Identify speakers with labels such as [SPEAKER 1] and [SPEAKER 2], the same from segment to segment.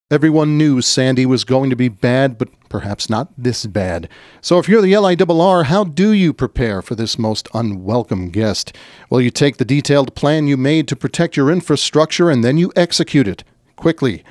[SPEAKER 1] Everyone knew Sandy was going to be bad, but perhaps not this bad. So if you're the LIRR, how do you prepare for this most unwelcome guest? Well, you take the detailed plan you made to protect your infrastructure and then you execute it quickly.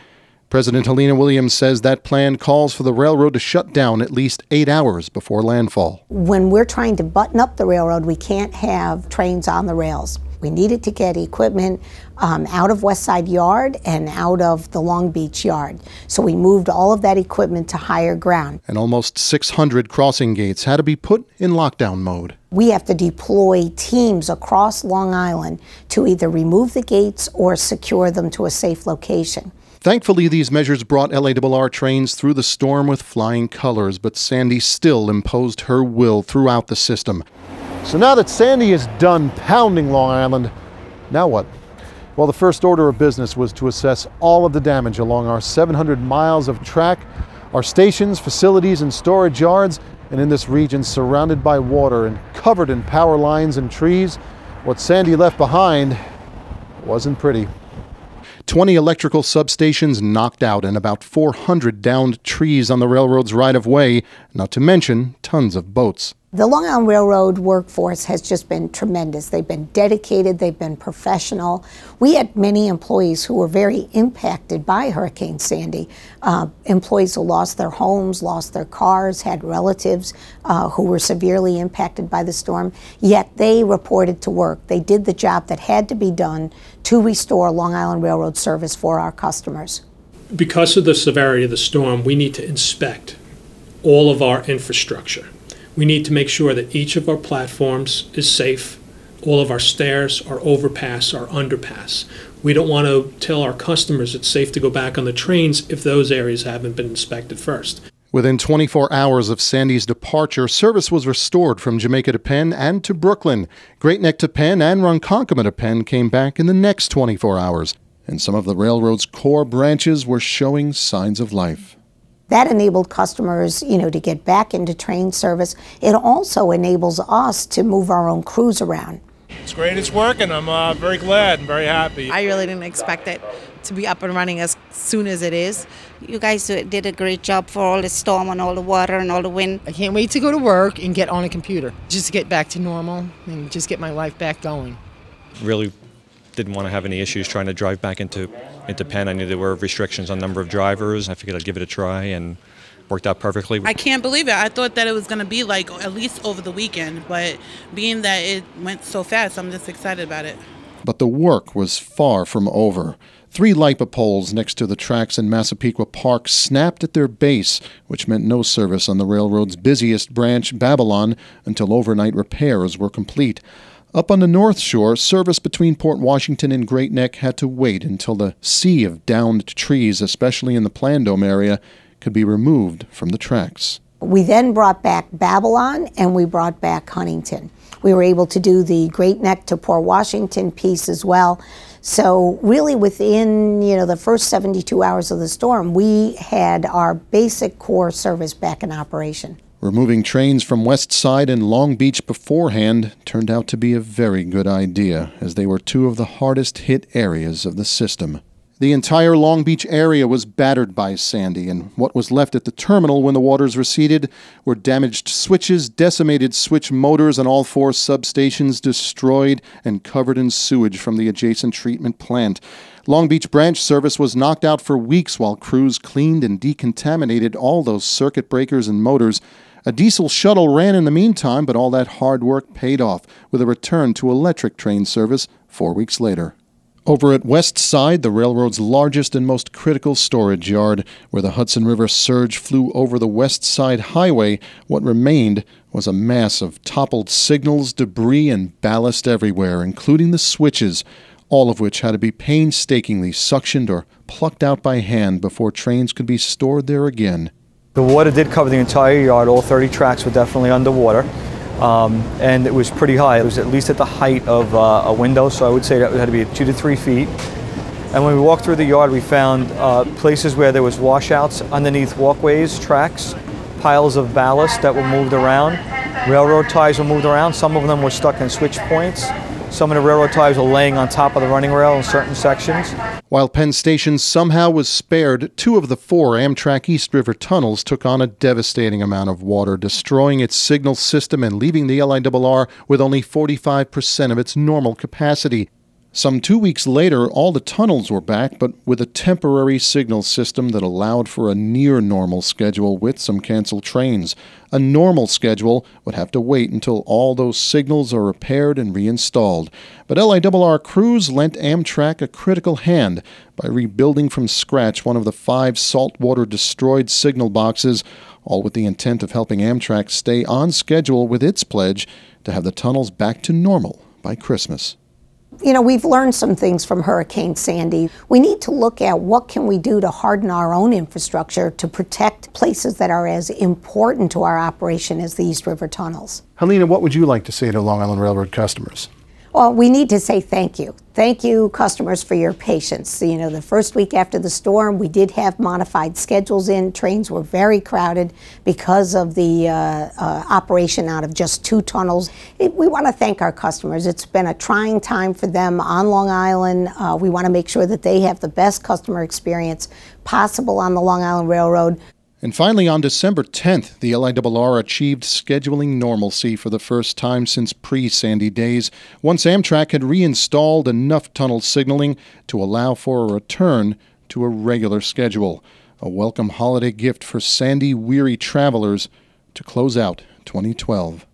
[SPEAKER 1] President Helena Williams says that plan calls for the railroad to shut down at least 8 hours before landfall.
[SPEAKER 2] When we're trying to button up the railroad, we can't have trains on the rails. We needed to get equipment out of West Side Yard and out of the Long Beach Yard. So we moved all of that equipment to higher ground.
[SPEAKER 1] And almost 600 crossing gates had to be put in lockdown mode.
[SPEAKER 2] We have to deploy teams across Long Island to either remove the gates or secure them to a safe location.
[SPEAKER 1] Thankfully, these measures brought LIRR trains through the storm with flying colors, but Sandy still imposed her will throughout the system. So now that Sandy is done pounding Long Island, now what? Well, the first order of business was to assess all of the damage along our 700 miles of track, our stations, facilities, and storage yards, and in this region surrounded by water and covered in power lines and trees. What Sandy left behind wasn't pretty. 20 electrical substations knocked out and about 400 downed trees on the railroad's right-of-way, not to mention tons of boats.
[SPEAKER 2] The Long Island Railroad workforce has just been tremendous. They've been dedicated, they've been professional. We had many employees who were very impacted by Hurricane Sandy. Employees who lost their homes, lost their cars, had relatives who were severely impacted by the storm, yet they reported to work. They did the job that had to be done to restore Long Island Railroad service for our customers.
[SPEAKER 3] Because of the severity of the storm, we need to inspect all of our infrastructure. We need to make sure that each of our platforms is safe, all of our stairs, our overpass, our underpass. We don't want to tell our customers it's safe to go back on the trains if those areas haven't been inspected first.
[SPEAKER 1] Within 24 hours of Sandy's departure, service was restored from Jamaica to Penn and to Brooklyn. Great Neck to Penn and Ronkonkoma to Penn came back in the next 24 hours. And some of the railroad's core branches were showing signs of life.
[SPEAKER 2] That enabled customers, to get back into train service. It also enables us to move our own crews around.
[SPEAKER 4] It's great, it's working. I'm very glad and very happy.
[SPEAKER 5] I really didn't expect it to be up and running as soon as it is.
[SPEAKER 6] You guys did a great job for all the storm and all the water and all the wind.
[SPEAKER 7] I can't wait to go to work and get on a computer, just to get back to normal and just get my life back going.
[SPEAKER 8] Really didn't want to have any issues trying to drive back into Penn. I knew there were restrictions on number of drivers. I figured I'd give it a try and worked out perfectly.
[SPEAKER 9] I can't believe it. I thought that it was going to be like at least over the weekend, but being that it went so fast, I'm just excited about it.
[SPEAKER 1] But the work was far from over. 3 LIPA poles next to the tracks in Massapequa Park snapped at their base, which meant no service on the railroad's busiest branch, Babylon, until overnight repairs were complete. Up on the North Shore, service between Port Washington and Great Neck had to wait until the sea of downed trees, especially in the Plandome area, could be removed from the tracks.
[SPEAKER 2] We then brought back Babylon and we brought back Huntington. We were able to do the Great Neck to Port Washington piece as well. So really within the first 72 hours of the storm, we had our basic core service back in operation.
[SPEAKER 1] Removing trains from West Side and Long Beach beforehand turned out to be a very good idea, as they were 2 of the hardest hit areas of the system. The entire Long Beach area was battered by Sandy, and what was left at the terminal when the waters receded were damaged switches, decimated switch motors, and all 4 substations destroyed and covered in sewage from the adjacent treatment plant. Long Beach branch service was knocked out for weeks while crews cleaned and decontaminated all those circuit breakers and motors. A diesel shuttle ran in the meantime, but all that hard work paid off with a return to electric train service 4 weeks later. Over at West Side, the railroad's largest and most critical storage yard, where the Hudson River surge flew over the West Side Highway, what remained was a mass of toppled signals, debris, and ballast everywhere, including the switches, all of which had to be painstakingly suctioned or plucked out by hand before trains could be stored there again.
[SPEAKER 10] The water did cover the entire yard. All 30 tracks were definitely underwater, and it was pretty high. It was at least at the height of a window, so I would say that it had to be 2 to 3 feet. And when we walked through the yard, we found places where there was washouts underneath walkways, tracks, piles of ballast that were moved around. Railroad ties were moved around. Some of them were stuck in switch points. Some of the railroad ties were laying on top of the running rail in certain sections.
[SPEAKER 1] While Penn Station somehow was spared, 2 of the 4 Amtrak East River tunnels took on a devastating amount of water, destroying its signal system and leaving the LIRR with only 45% of its normal capacity. Some 2 weeks later, all the tunnels were back, but with a temporary signal system that allowed for a near-normal schedule with some canceled trains. A normal schedule would have to wait until all those signals are repaired and reinstalled. But LIRR crews lent Amtrak a critical hand by rebuilding from scratch one of the 5 saltwater-destroyed signal boxes, all with the intent of helping Amtrak stay on schedule with its pledge to have the tunnels back to normal by Christmas.
[SPEAKER 2] You know, we've learned some things from Hurricane Sandy. We need to look at what can we do to harden our own infrastructure to protect places that are as important to our operation as the East River tunnels.
[SPEAKER 1] Helena, what would you like to say to Long Island Railroad customers?
[SPEAKER 2] Well, we need to say thank you. Thank you, customers, for your patience. You know, the first week after the storm, we did have modified schedules in. Trains were very crowded because of the operation out of just 2 tunnels. We want to thank our customers. It's been a trying time for them on Long Island. We want to make sure that they have the best customer experience possible on the Long Island Railroad.
[SPEAKER 1] And finally, on December 10th, the LIRR achieved scheduling normalcy for the first time since pre-Sandy days, once Amtrak had reinstalled enough tunnel signaling to allow for a return to a regular schedule. A welcome holiday gift for Sandy-weary travelers to close out 2012.